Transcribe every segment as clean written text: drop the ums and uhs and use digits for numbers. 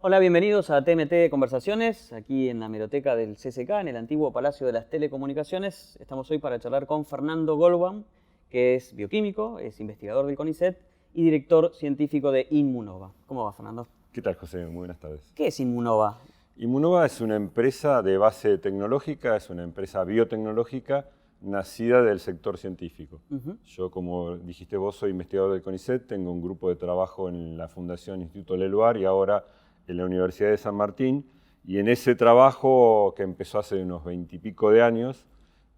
Hola, bienvenidos a TMT Conversaciones, aquí en la hemeroteca del CCK, en el antiguo Palacio de las Telecomunicaciones. Estamos hoy para charlar con Fernando Goldbaum, que es bioquímico, es investigador del CONICET y director científico de Inmunova. ¿Cómo va, Fernando? ¿Qué tal, José? Muy buenas tardes. ¿Qué es Inmunova? Inmunova es una empresa de base tecnológica, es una empresa biotecnológica nacida del sector científico. Yo, como dijiste vos, soy investigador del CONICET, tengo un grupo de trabajo en la Fundación Instituto Leluar y ahora en la Universidad de San Martín. Y en ese trabajo, que empezó hace unos 20 y pico de años,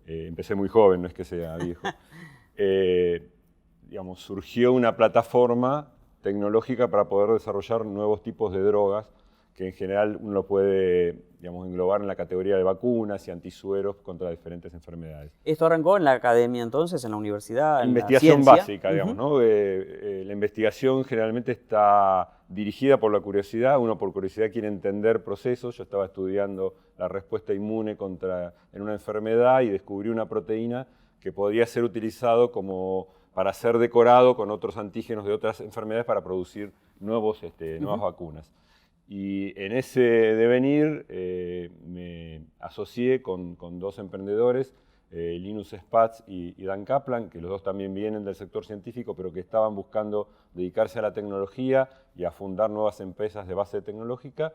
empecé muy joven, no es que sea viejo, surgió una plataforma tecnológica para poder desarrollar nuevos tipos de drogas que en general uno puede englobar en la categoría de vacunas y antisueros contra diferentes enfermedades. Esto arrancó en la academia entonces, en la universidad, en la Investigación ciencia. básica, digamos, ¿no? La investigación generalmente está dirigida por la curiosidad, uno por curiosidad quiere entender procesos. Yo estaba estudiando la respuesta inmune en una enfermedad y descubrí una proteína que podía ser utilizado para ser decorado con otros antígenos de otras enfermedades para producir nuevas vacunas. Y en ese devenir me asocié con dos emprendedores, Linus Spatz y Dan Kaplan, que los dos también vienen del sector científico, pero que estaban buscando dedicarse a la tecnología y a fundar nuevas empresas de base tecnológica.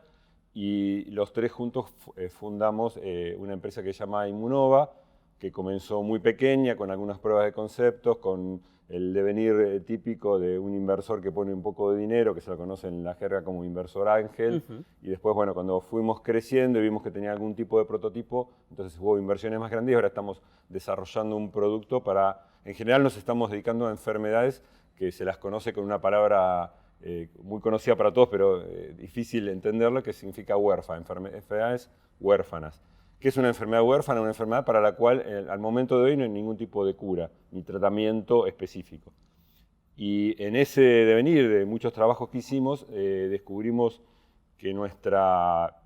Y los tres juntos fundamos una empresa que se llama Inmunova, que comenzó muy pequeña, con algunas pruebas de conceptos, con el devenir típico de un inversor que pone un poco de dinero, que se lo conoce en la jerga como inversor ángel. Y después, bueno, cuando fuimos creciendo y vimos que tenía algún tipo de prototipo, entonces hubo inversiones más grandes y ahora estamos desarrollando un producto en general nos estamos dedicando a enfermedades que se las conoce con una palabra muy conocida para todos, pero difícil entenderlo, que significa huérfana, enfermedades huérfanas. ¿Qué es una enfermedad huérfana? Una enfermedad para la cual al momento de hoy no hay ningún tipo de cura ni tratamiento específico. Y en ese devenir de muchos trabajos que hicimos, descubrimos que nuestra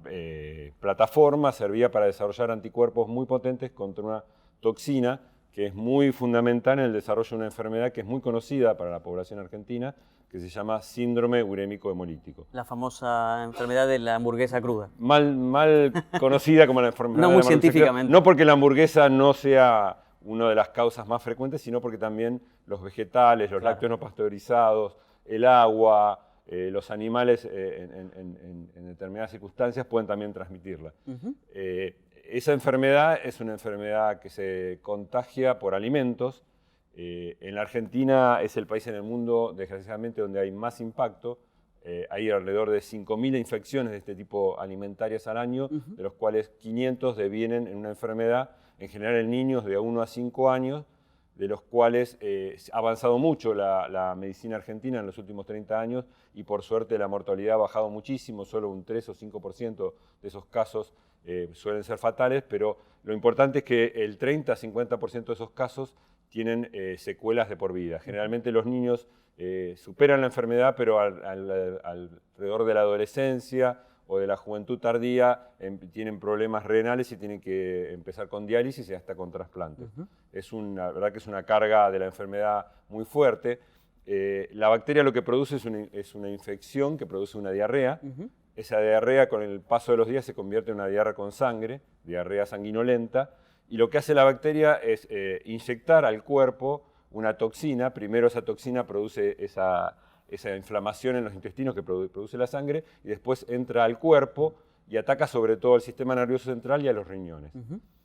plataforma servía para desarrollar anticuerpos muy potentes contra una toxina que es muy fundamental en el desarrollo de una enfermedad que es muy conocida para la población argentina, que se llama síndrome urémico hemolítico. La famosa enfermedad de la hamburguesa cruda. Mal conocida como la enfermedad no de muy la científicamente. No porque la hamburguesa no sea una de las causas más frecuentes, sino porque también los vegetales, los lácteos no pasteurizados, el agua, los animales en determinadas circunstancias pueden también transmitirla. Esa enfermedad es una enfermedad que se contagia por alimentos. En la Argentina es el país en el mundo, desgraciadamente, donde hay más impacto. Hay alrededor de 5.000 infecciones de este tipo alimentarias al año, de los cuales 500 devienen en una enfermedad, en general en niños de 1 a 5 años, de los cuales ha avanzado mucho la medicina argentina en los últimos 30 años y por suerte la mortalidad ha bajado muchísimo, solo un 3 o 5% de esos casos suelen ser fatales, pero lo importante es que el 30-50% de esos casos tienen secuelas de por vida. Generalmente los niños superan la enfermedad, pero alrededor de la adolescencia o de la juventud tardía tienen problemas renales y tienen que empezar con diálisis y hasta con trasplantes. La verdad que es una carga de la enfermedad muy fuerte. La bacteria lo que produce es una infección que produce una diarrea. Esa diarrea con el paso de los días se convierte en una diarrea con sangre, diarrea sanguinolenta, y lo que hace la bacteria es inyectar al cuerpo una toxina. Primero esa toxina produce esa inflamación en los intestinos que produce la sangre y después entra al cuerpo y ataca sobre todo al sistema nervioso central y a los riñones.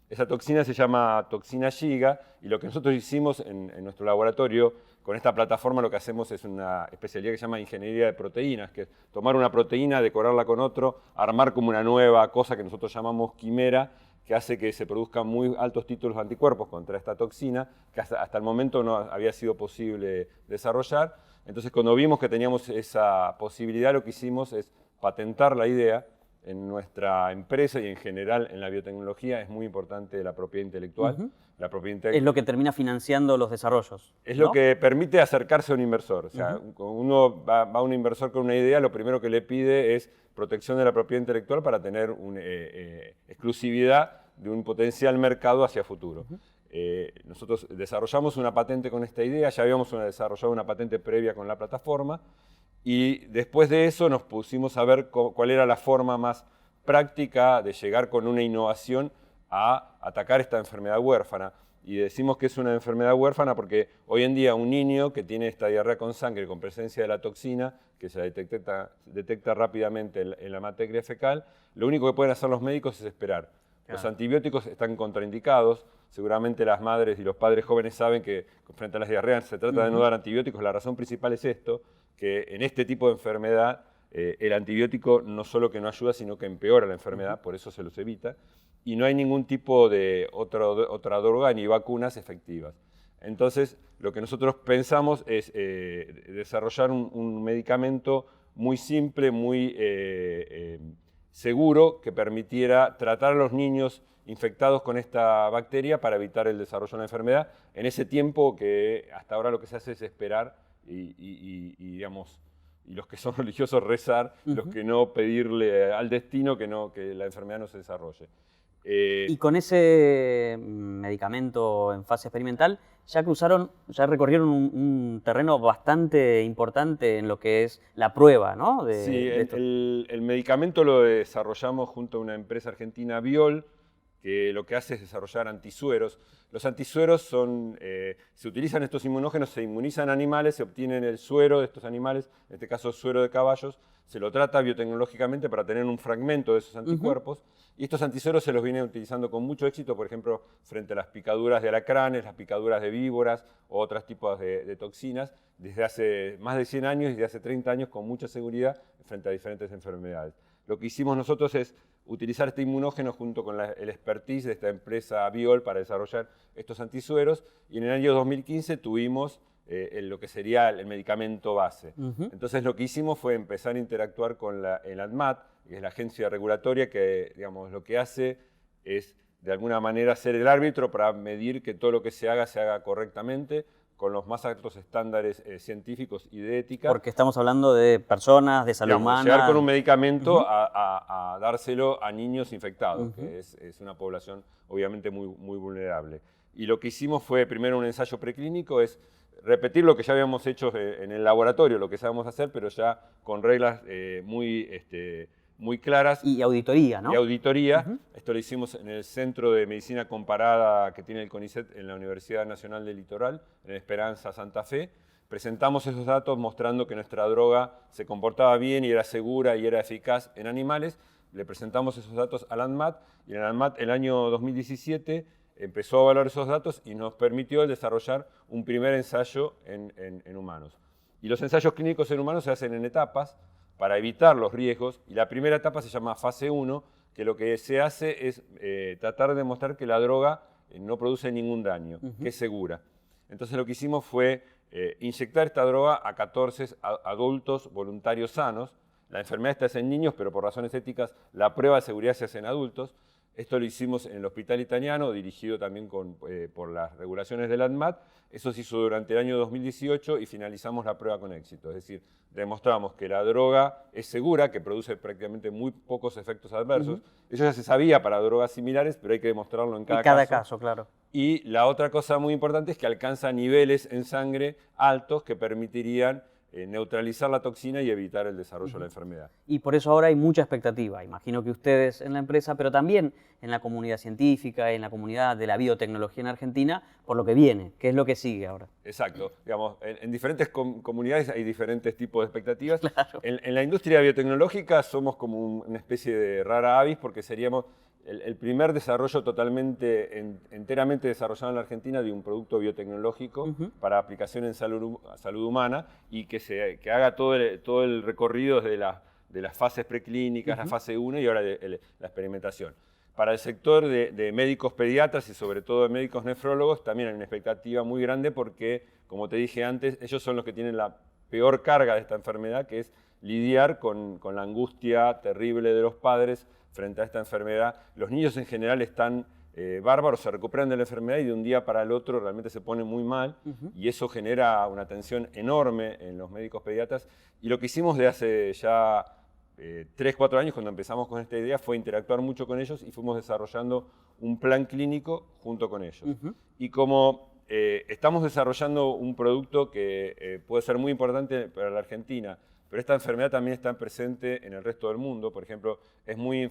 Esa toxina se llama toxina Shiga y lo que nosotros hicimos en nuestro laboratorio con esta plataforma, lo que hacemos es una especialidad que se llama ingeniería de proteínas, que es tomar una proteína, decorarla con otro, armar como una nueva cosa que nosotros llamamos quimera, que hace que se produzcan muy altos títulos de anticuerpos contra esta toxina, que hasta el momento no había sido posible desarrollar. Entonces, cuando vimos que teníamos esa posibilidad, lo que hicimos es patentar la idea. En nuestra empresa y en general en la biotecnología es muy importante la propiedad intelectual. La propiedad es lo que termina financiando los desarrollos. Es lo que permite acercarse a un inversor. O sea, cuando uno va a un inversor con una idea, lo primero que le pide es protección de la propiedad intelectual para tener una exclusividad de un potencial mercado hacia futuro. Nosotros desarrollamos una patente con esta idea, ya habíamos desarrollado una patente previa con la plataforma Y después de eso nos pusimos a ver cuál era la forma más práctica de llegar con una innovación a atacar esta enfermedad huérfana. Y decimos que es una enfermedad huérfana porque hoy en día un niño que tiene esta diarrea con sangre con presencia de la toxina, que se detecta rápidamente en la materia fecal, lo único que pueden hacer los médicos es esperar. Los antibióticos están contraindicados. Seguramente las madres y los padres jóvenes saben que frente a las diarreas se trata de no dar antibióticos. La razón principal es esto, que en este tipo de enfermedad el antibiótico no solo que no ayuda, sino que empeora la enfermedad, por eso se los evita. Y no hay ningún tipo de otra droga ni vacunas efectivas. Entonces, lo que nosotros pensamos es desarrollar un medicamento muy simple, muy seguro, que permitiera tratar a los niños infectados con esta bacteria para evitar el desarrollo de la enfermedad. En ese tiempo que hasta ahora lo que se hace es esperar digamos, y los que son religiosos rezar, los que no pedirle al destino que la enfermedad no se desarrolle. Y con ese medicamento en fase experimental, ya recorrieron un terreno bastante importante en lo que es la prueba, ¿no? Sí, el medicamento lo desarrollamos junto a una empresa argentina, Biol, que lo que hace es desarrollar antisueros. Los antisueros se utilizan estos inmunógenos, se inmunizan animales, se obtienen el suero de estos animales, en este caso suero de caballos, se lo trata biotecnológicamente para tener un fragmento de esos anticuerpos, y estos antisueros se los vienen utilizando con mucho éxito, por ejemplo, frente a las picaduras de alacranes, las picaduras de víboras o otros tipos de toxinas, desde hace más de 100 años y desde hace 30 años con mucha seguridad frente a diferentes enfermedades. Lo que hicimos nosotros es utilizar este inmunógeno junto con el expertise de esta empresa Biol para desarrollar estos antisueros, y en el año 2015 tuvimos lo que sería el medicamento base. Entonces lo que hicimos fue empezar a interactuar con el ANMAT, que es la agencia regulatoria que, digamos, lo que hace es de alguna manera ser el árbitro para medir que todo lo que se haga correctamente, con los más altos estándares científicos y de ética. Porque estamos hablando de personas, de salud humana. Llegar con un medicamento a dárselo a niños infectados, que es una población obviamente muy vulnerable. Y lo que hicimos fue primero un ensayo preclínico, es repetir lo que ya habíamos hecho en el laboratorio, lo que sabemos hacer, pero ya con reglas muy claras. Y auditoría, ¿no? Y auditoría. Esto lo hicimos en el Centro de Medicina Comparada que tiene el CONICET en la Universidad Nacional del Litoral, en Esperanza, Santa Fe. Presentamos esos datos mostrando que nuestra droga se comportaba bien y era segura y era eficaz en animales. Le presentamos esos datos al ANMAT, y el ANMAT el año 2017 empezó a evaluar esos datos y nos permitió desarrollar un primer ensayo en humanos. Y los ensayos clínicos en humanos se hacen en etapas para evitar los riesgos, y la primera etapa se llama fase 1, que lo que se hace es tratar de demostrar que la droga no produce ningún daño, que es segura. Entonces lo que hicimos fue inyectar esta droga a 14 adultos voluntarios sanos. La enfermedad está en niños, pero por razones éticas la prueba de seguridad se hace en adultos. Esto lo hicimos en el Hospital Italiano, dirigido también por las regulaciones del ANMAT. Eso se hizo durante el año 2018 y finalizamos la prueba con éxito. Es decir, demostramos que la droga es segura, que produce prácticamente muy pocos efectos adversos. Eso ya se sabía para drogas similares, pero hay que demostrarlo en cada caso, claro. Y la otra cosa muy importante es que alcanza niveles en sangre altos que permitirían neutralizar la toxina y evitar el desarrollo de la enfermedad. Y por eso ahora hay mucha expectativa, imagino que ustedes en la empresa, pero también en la comunidad científica, en la comunidad de la biotecnología en Argentina, por lo que viene, ¿qué es lo que sigue ahora? Exacto, digamos, en diferentes comunidades hay diferentes tipos de expectativas. Claro. En la industria biotecnológica somos como una especie de rara avis, porque seríamos el primer desarrollo enteramente desarrollado en la Argentina de un producto biotecnológico para aplicación en salud humana, y que haga todo el recorrido de las fases preclínicas, la fase 1 y ahora la experimentación. Para el sector de médicos pediatras y sobre todo de médicos nefrólogos también hay una expectativa muy grande porque, como te dije antes, ellos son los que tienen la peor carga de esta enfermedad, que es lidiar con la angustia terrible de los padres frente a esta enfermedad. Los niños en general están bárbaros, se recuperan de la enfermedad y de un día para el otro realmente se ponen muy mal, y eso genera una tensión enorme en los médicos pediatras. Y lo que hicimos de hace ya 3, 4 años, cuando empezamos con esta idea, fue interactuar mucho con ellos y fuimos desarrollando un plan clínico junto con ellos. Y como estamos desarrollando un producto que puede ser muy importante para la Argentina, pero esta enfermedad también está presente en el resto del mundo. Por ejemplo, es muy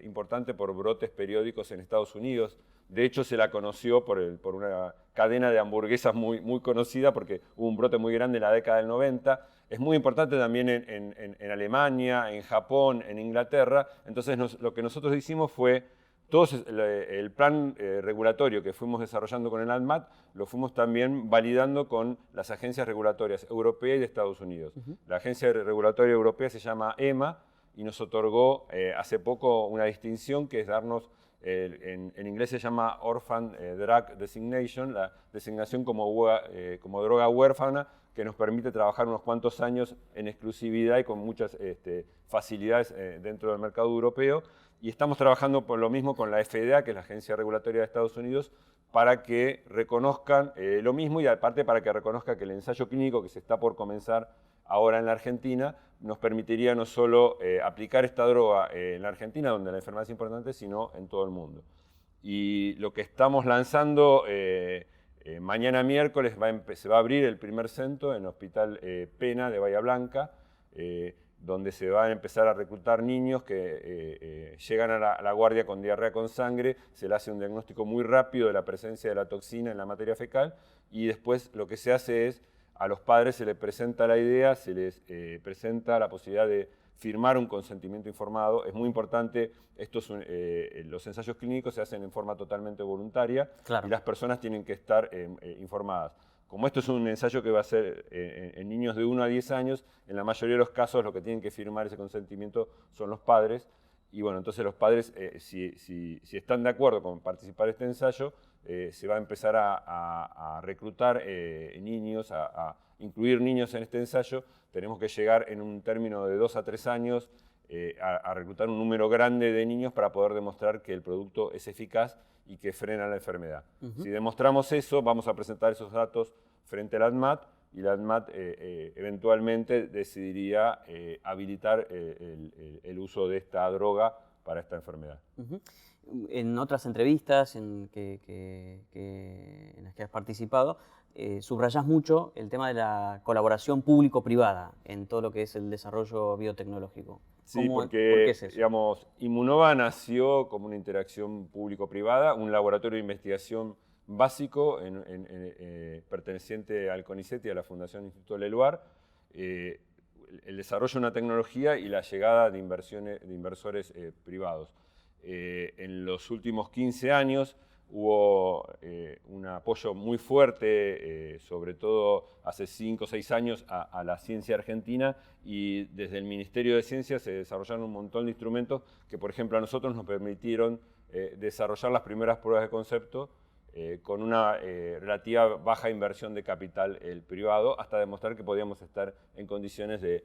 importante por brotes periódicos en Estados Unidos. De hecho, se la conoció por una cadena de hamburguesas muy conocida, porque hubo un brote muy grande en la década del 90. Es muy importante también en Alemania, en Japón, en Inglaterra. Entonces, lo que nosotros hicimos fue, el plan regulatorio que fuimos desarrollando con el ANMAT, lo fuimos también validando con las agencias regulatorias europeas y de Estados Unidos. La agencia regulatoria europea se llama EMA y nos otorgó hace poco una distinción que es darnos, en inglés se llama Orphan Drug Designation, la designación como droga huérfana, que nos permite trabajar unos cuantos años en exclusividad y con muchas facilidades dentro del mercado europeo. Y estamos trabajando por lo mismo con la FDA, que es la Agencia Regulatoria de Estados Unidos, para que reconozcan lo mismo y aparte para que reconozca que el ensayo clínico que se está por comenzar ahora en la Argentina nos permitiría no solo aplicar esta droga en la Argentina, donde la enfermedad es importante, sino en todo el mundo. Y lo que estamos lanzando mañana miércoles se va a abrir el primer centro en el Hospital Pena de Bahía Blanca, donde se van a empezar a reclutar niños que llegan a la guardia con diarrea con sangre, se le hace un diagnóstico muy rápido de la presencia de la toxina en la materia fecal y después lo que se hace es, a los padres se les presenta la idea, se les presenta la posibilidad de firmar un consentimiento informado. Es muy importante, los ensayos clínicos se hacen en forma totalmente voluntaria y las personas tienen que estar informadas. Como esto es un ensayo que va a ser en niños de 1 a 10 años, en la mayoría de los casos lo que tienen que firmar ese consentimiento son los padres. Y bueno, entonces los padres, si están de acuerdo con participar en este ensayo, se va a empezar a reclutar niños, a incluir niños en este ensayo. Tenemos que llegar en un término de 2 a 3 años a reclutar un número grande de niños para poder demostrar que el producto es eficaz y que frena la enfermedad. Si demostramos eso, vamos a presentar esos datos frente al ANMAT y la ANMAT eventualmente decidiría habilitar el uso de esta droga para esta enfermedad. En otras entrevistas en las que has participado, subrayás mucho el tema de la colaboración público-privada en todo lo que es el desarrollo biotecnológico. Sí, ¿Por porque qué es eso? digamos, Immunova nació como una interacción público-privada, un laboratorio de investigación básico perteneciente al CONICET y a la Fundación Instituto Leluar, el desarrollo de una tecnología y la llegada de inversores privados. En los últimos 15 años hubo un apoyo muy fuerte, sobre todo hace 5 o 6 años, a la ciencia argentina, y desde el Ministerio de Ciencia se desarrollaron un montón de instrumentos que, por ejemplo, a nosotros nos permitieron desarrollar las primeras pruebas de concepto con una relativa baja inversión de capital privado, hasta demostrar que podíamos estar en condiciones de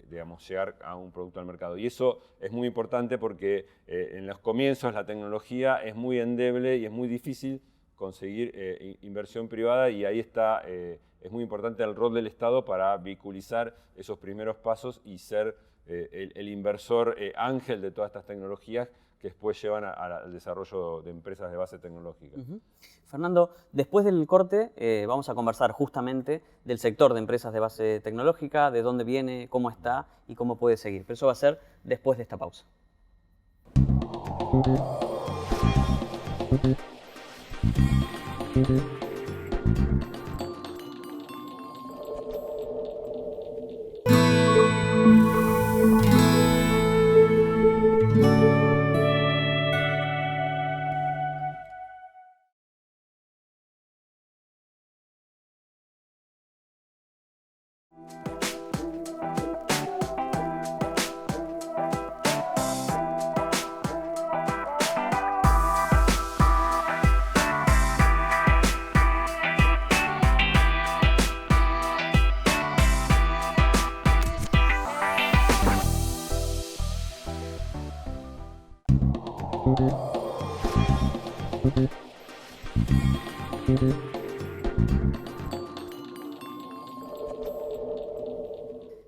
digamos, llegar a un producto al mercado. Y eso es muy importante porque en los comienzos la tecnología es muy endeble y es muy difícil conseguir inversión privada, y ahí está, es muy importante el rol del Estado para vehiculizar esos primeros pasos y ser el inversor ángel de todas estas tecnologías que después llevan al desarrollo de empresas de base tecnológica. Fernando, después del corte vamos a conversar justamente del sector de empresas de base tecnológica, de dónde viene, cómo está y cómo puede seguir. Pero eso va a ser después de esta pausa.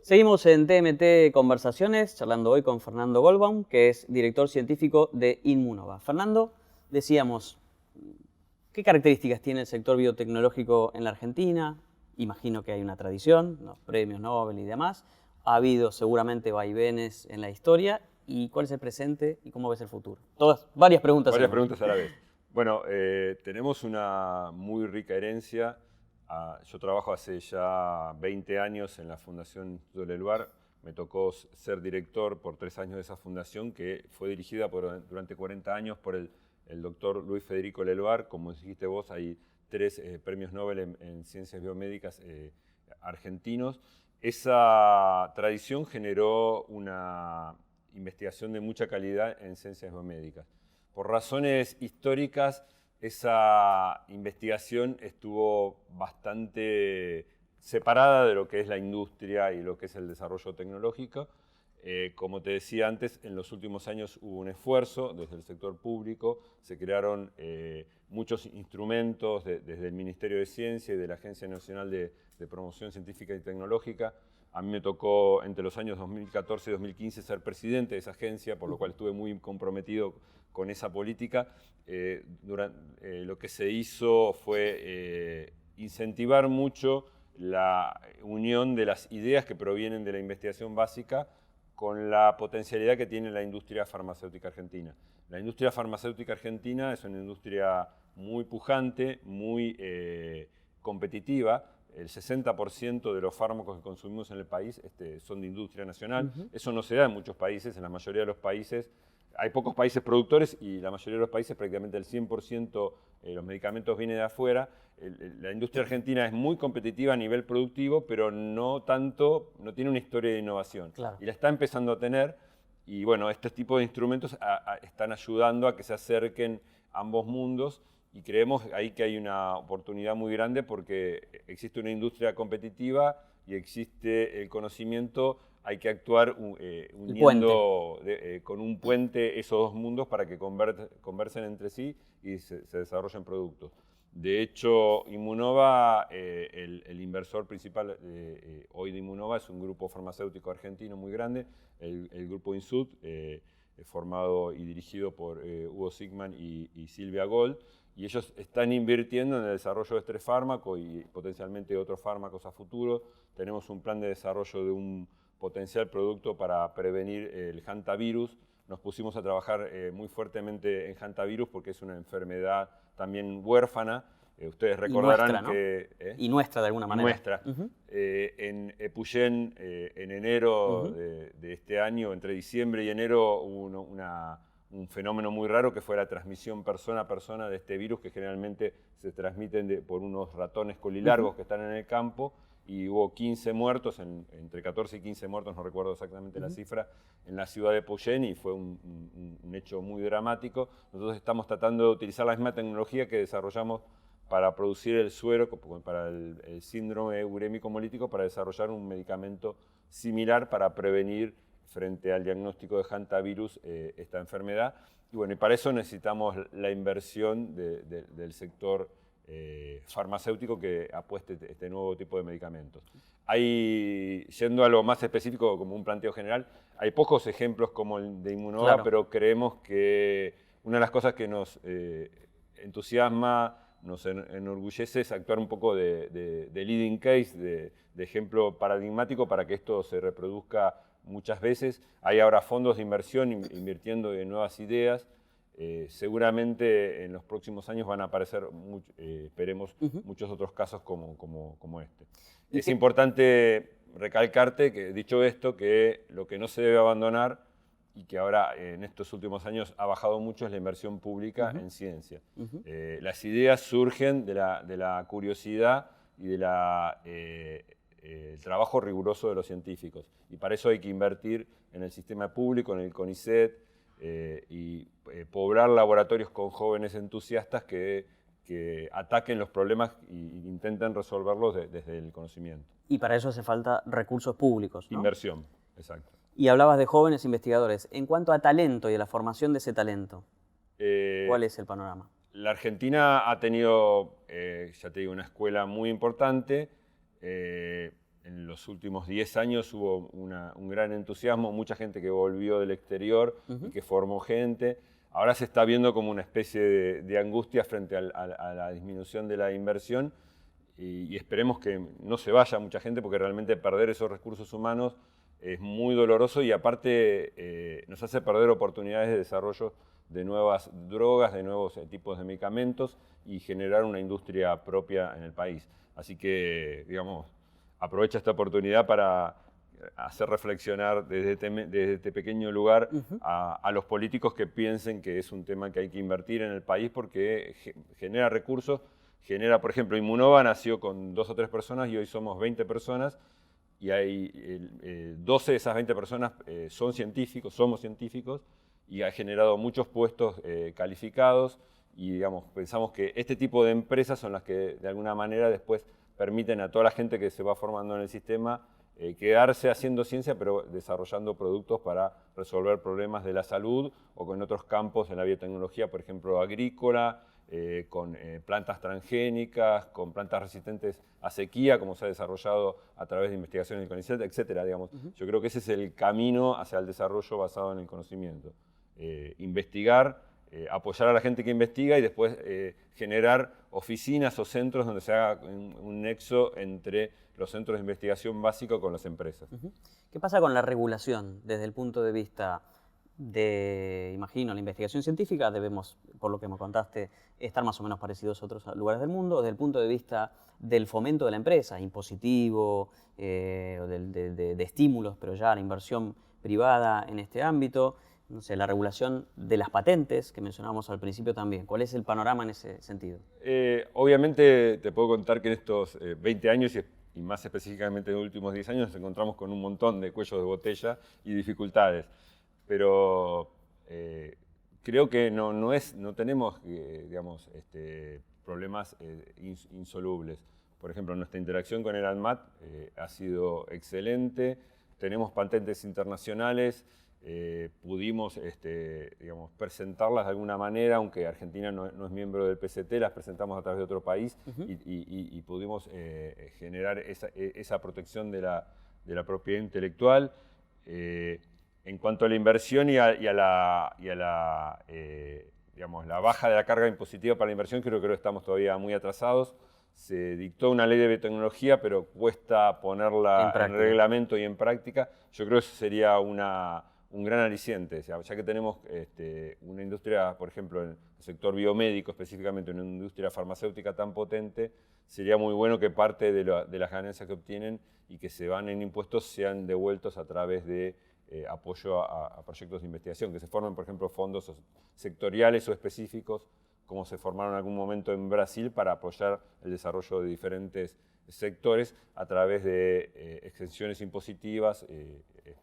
Seguimos en TMT Conversaciones, charlando hoy con Fernando Goldbaum, que es director científico de Immunova. Fernando, decíamos, ¿qué características tiene el sector biotecnológico en la Argentina? Imagino que hay una tradición, los premios Nobel y demás. ha habido seguramente vaivenes en la historia. ¿Y cuál es el presente y cómo ves el futuro? Todas, varias preguntas. Varias preguntas a la vez. Bueno, tenemos una muy rica herencia. Yo trabajo hace ya 20 años en la Fundación Instituto Leluar. Me tocó ser director por 3 años de esa fundación, que fue dirigida durante 40 años por el doctor Luis Federico Leluar. Como dijiste vos, hay 3 premios Nobel en ciencias biomédicas argentinos. Esa tradición generó una investigación de mucha calidad en ciencias biomédicas. Por razones históricas, esa investigación estuvo bastante separada de lo que es la industria y lo que es el desarrollo tecnológico. Como te decía antes, en los últimos años hubo un esfuerzo desde el sector público, se crearon muchos instrumentos desde el Ministerio de Ciencia y de la Agencia Nacional de Promoción Científica y Tecnológica. A mí me tocó entre los años 2014 y 2015 ser presidente de esa agencia, por lo cual estuve muy comprometido con esa política. Lo que se hizo fue incentivar mucho la unión de las ideas que provienen de la investigación básica con la potencialidad que tiene la industria farmacéutica argentina. La industria farmacéutica argentina es una industria muy pujante, muy competitiva. El 60% de los fármacos que consumimos en el país son de industria nacional. Eso no se da en muchos países. En la mayoría de los países hay pocos países productores y la mayoría de los países, prácticamente el 100% de los medicamentos viene de afuera. La industria argentina es muy competitiva a nivel productivo, pero no tiene una historia de innovación. Claro. Y la está empezando a tener. Y bueno, este tipo de instrumentos están ayudando a que se acerquen ambos mundos. Y creemos ahí que hay una oportunidad muy grande porque existe una industria competitiva y existe el conocimiento. Hay que actuar uniendo con un puente esos dos mundos para que conversen entre sí y se desarrollen productos. De hecho, Immunova, el inversor principal hoy de Immunova es un grupo farmacéutico argentino muy grande, el grupo Insud, formado y dirigido por Hugo Sigman y Silvia Gold. Y ellos están invirtiendo en el desarrollo de este fármaco y potencialmente otros fármacos a futuro. Tenemos un plan de desarrollo de un potencial producto para prevenir el hantavirus. Nos pusimos a trabajar muy fuertemente en hantavirus porque es una enfermedad también huérfana. Ustedes recordarán nuestra, ¿no? que... Y nuestra de alguna manera. Nuestra. En Epuyén, en enero de este año, entre diciembre y enero, hubo un fenómeno muy raro que fue la transmisión persona a persona de este virus, que generalmente se transmiten por unos ratones colilargos que están en el campo, y hubo 15 muertos, entre 14 y 15 muertos, no recuerdo exactamente la cifra, en la ciudad de Puyén, y fue un hecho muy dramático. Nosotros estamos tratando de utilizar la misma tecnología que desarrollamos para producir el suero, para el síndrome urémico hemolítico, para desarrollar un medicamento similar para prevenir frente al diagnóstico de hantavirus esta enfermedad. Y bueno, y para eso necesitamos la inversión del sector farmacéutico que apueste este nuevo tipo de medicamentos. Yendo a lo más específico, como un planteo general, hay pocos ejemplos como el de Immunova, claro, pero creemos que una de las cosas que nos entusiasma, nos enorgullece, es actuar un poco de leading case, de ejemplo paradigmático para que esto se reproduzca muchas veces. Hay ahora fondos de inversión invirtiendo en nuevas ideas. Seguramente en los próximos años van a aparecer, esperemos, muchos otros casos como este. Es importante recalcarte, que dicho esto, que lo que no se debe abandonar y que ahora en estos últimos años ha bajado mucho es la inversión pública en ciencia. Las ideas surgen de la curiosidad y del trabajo riguroso de los científicos. Y para eso hay que invertir en el sistema público, en el CONICET, y poblar laboratorios con jóvenes entusiastas que ataquen los problemas e intenten resolverlos desde el conocimiento. Y para eso hace falta recursos públicos, ¿no? Inversión, exacto. Y hablabas de jóvenes investigadores. En cuanto a talento y a la formación de ese talento, ¿cuál es el panorama? La Argentina ha tenido, ya te digo, una escuela muy importante. En los últimos 10 años hubo un gran entusiasmo, mucha gente que volvió del exterior y que formó gente. Ahora se está viendo como una especie de angustia frente a la disminución de la inversión y esperemos que no se vaya mucha gente, porque realmente perder esos recursos humanos es muy doloroso y aparte nos hace perder oportunidades de desarrollo de nuevas drogas, de nuevos tipos de medicamentos y generar una industria propia en el país. Así que, digamos, aprovecha esta oportunidad para hacer reflexionar desde este pequeño lugar a los políticos que piensen que es un tema que hay que invertir en el país porque genera recursos, genera, por ejemplo, Inmunova nació con 2 o 3 personas y hoy somos 20 personas y hay 12 de esas 20 personas somos científicos y ha generado muchos puestos calificados y digamos, pensamos que este tipo de empresas son las que de alguna manera después permiten a toda la gente que se va formando en el sistema quedarse haciendo ciencia, pero desarrollando productos para resolver problemas de la salud o con otros campos en la biotecnología, por ejemplo, agrícola, con plantas transgénicas, con plantas resistentes a sequía, como se ha desarrollado a través de investigaciones del CONICET, etcétera, digamos. Yo creo que ese es el camino hacia el desarrollo basado en el conocimiento. Investigar, apoyar a la gente que investiga y después generar oficinas o centros donde se haga un nexo entre los centros de investigación básico con las empresas. ¿Qué pasa con la regulación desde el punto de vista de, imagino, la investigación científica? Debemos, por lo que me contaste, estar más o menos parecidos a otros lugares del mundo. Desde el punto de vista del fomento de la empresa, impositivo, de estímulos, pero ya la inversión privada en este ámbito, no sé, la regulación de las patentes, que mencionábamos al principio también. ¿Cuál es el panorama en ese sentido? Obviamente te puedo contar que en estos 20 años y más específicamente en los últimos 10 años nos encontramos con un montón de cuellos de botella y dificultades. Pero creo que no tenemos digamos, problemas insolubles. Por ejemplo, nuestra interacción con el ANMAT ha sido excelente, tenemos patentes internacionales, pudimos digamos, presentarlas de alguna manera, aunque Argentina no es miembro del PCT, las presentamos a través de otro país y pudimos generar esa protección de la propiedad intelectual. En cuanto a la inversión y a digamos, la baja de la carga impositiva para la inversión, creo que estamos todavía muy atrasados. Se dictó una ley de biotecnología, pero cuesta ponerla en reglamento y en práctica. Yo creo que eso sería un gran aliciente, ya que tenemos una industria, por ejemplo, en el sector biomédico específicamente, una industria farmacéutica tan potente, sería muy bueno que parte de las ganancias que obtienen y que se van en impuestos sean devueltos a través de apoyo a proyectos de investigación, que se formen, por ejemplo, fondos sectoriales o específicos, como se formaron en algún momento en Brasil para apoyar el desarrollo de diferentes sectores a través de exenciones impositivas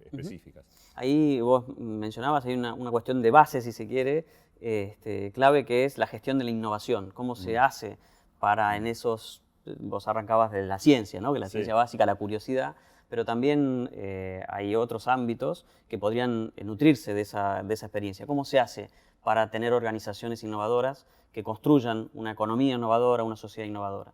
específicas. Ahí vos mencionabas, hay una cuestión de base, si se quiere, clave, que es la gestión de la innovación. ¿Cómo se hace para en esos, vos arrancabas de la ciencia, ¿no? Que la ciencia básica, la curiosidad, pero también hay otros ámbitos que podrían nutrirse de esa experiencia. ¿Cómo se hace para tener organizaciones innovadoras que construyan una economía innovadora, una sociedad innovadora?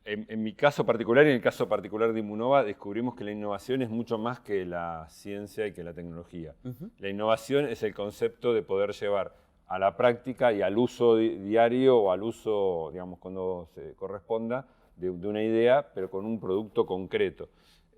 En mi caso particular y en el caso particular de Inmunova, descubrimos que la innovación es mucho más que la ciencia y que la tecnología. La innovación es el concepto de poder llevar a la práctica y al uso diario o al uso, digamos, cuando se corresponda, de una idea, pero con un producto concreto.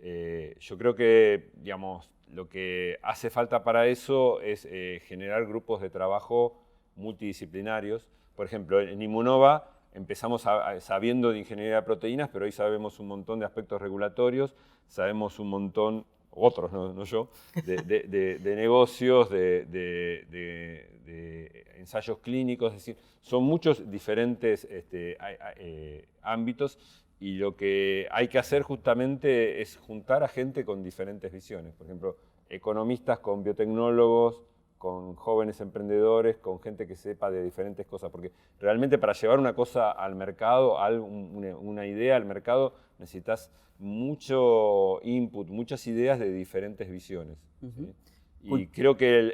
Yo creo que, digamos, lo que hace falta para eso es generar grupos de trabajo multidisciplinarios. Por ejemplo, en Inmunova empezamos sabiendo de ingeniería de proteínas, pero hoy sabemos un montón de aspectos regulatorios, sabemos un montón, otros, no yo, de negocios, de ensayos clínicos, es decir, son muchos diferentes ámbitos y lo que hay que hacer justamente es juntar a gente con diferentes visiones. Por ejemplo, economistas con biotecnólogos, con jóvenes emprendedores, con gente que sepa de diferentes cosas, porque realmente para llevar una cosa al mercado, una idea al mercado, necesitas mucho input, muchas ideas de diferentes visiones. ¿Sí? Y creo que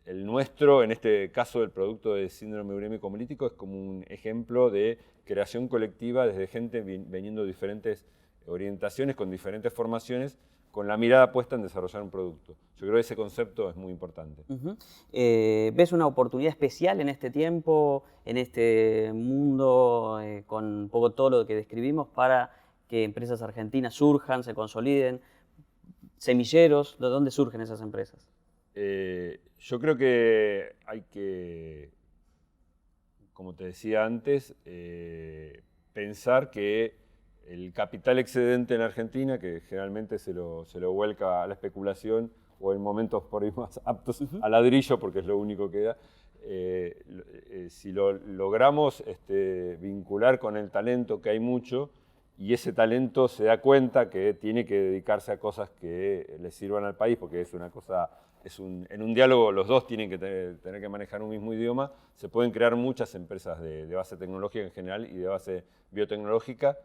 el nuestro, en este caso del producto de síndrome urémico hemolítico, es como un ejemplo de creación colectiva desde gente veniendo de diferentes orientaciones, con diferentes formaciones, con la mirada puesta en desarrollar un producto. Yo creo que ese concepto es muy importante. ¿Ves una oportunidad especial en este tiempo, en este mundo, con un poco todo lo que describimos, para que empresas argentinas surjan, se consoliden? ¿Semilleros? ¿De dónde surgen esas empresas? Yo creo que hay que, como te decía antes, pensar que el capital excedente en Argentina, que generalmente se lo vuelca a la especulación o en momentos por ahí más aptos al ladrillo, porque es lo único que da, si lo logramos vincular con el talento, que hay mucho, y ese talento se da cuenta que tiene que dedicarse a cosas que le sirvan al país, porque es una cosa, en un diálogo los dos tienen que tener que manejar un mismo idioma, se pueden crear muchas empresas de base tecnológica en general y de base biotecnológica,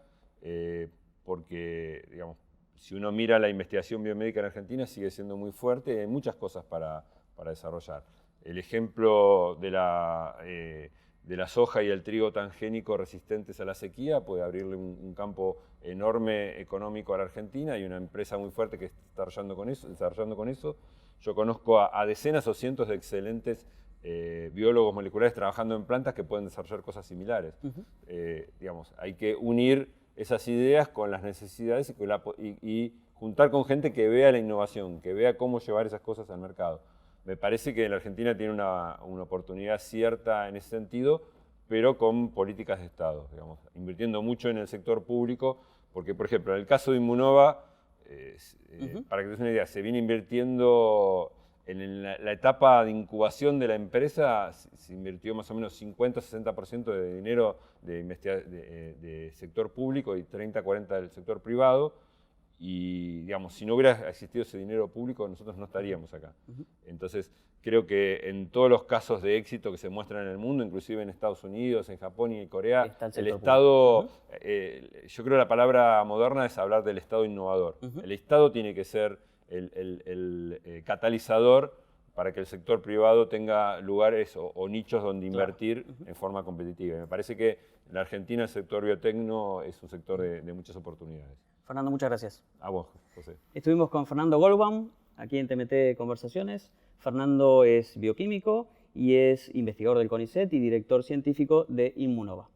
porque, digamos, si uno mira la investigación biomédica en Argentina sigue siendo muy fuerte y hay muchas cosas para desarrollar. El ejemplo de la soja y el trigo transgénico resistentes a la sequía puede abrirle un campo enorme económico a la Argentina. Hay una empresa muy fuerte que está desarrollando con eso. Yo conozco a decenas o cientos de excelentes biólogos moleculares trabajando en plantas que pueden desarrollar cosas similares. Digamos, hay que unir esas ideas con las necesidades y juntar con gente que vea la innovación, que vea cómo llevar esas cosas al mercado. Me parece que la Argentina tiene una oportunidad cierta en ese sentido, pero con políticas de Estado, digamos, invirtiendo mucho en el sector público, porque, por ejemplo, en el caso de Immunova, para que te des una idea, se viene invirtiendo en la etapa de incubación de la empresa, se invirtió más o menos 50-60% de dinero de sector público y 30-40% del sector privado. Y, digamos, si no hubiera existido ese dinero público, nosotros no estaríamos acá. Entonces, creo que en todos los casos de éxito que se muestran en el mundo, inclusive en Estados Unidos, en Japón y en Corea, el Estado, yo creo que la palabra moderna es hablar del Estado innovador. El Estado tiene que ser el catalizador para que el sector privado tenga lugares o nichos donde invertir en forma competitiva. Y me parece que en la Argentina el sector biotecno es un sector de muchas oportunidades. Fernando, muchas gracias. A vos, José. Estuvimos con Fernando Goldbaum, aquí en TMT Conversaciones. Fernando es bioquímico y es investigador del CONICET y director científico de Immunova.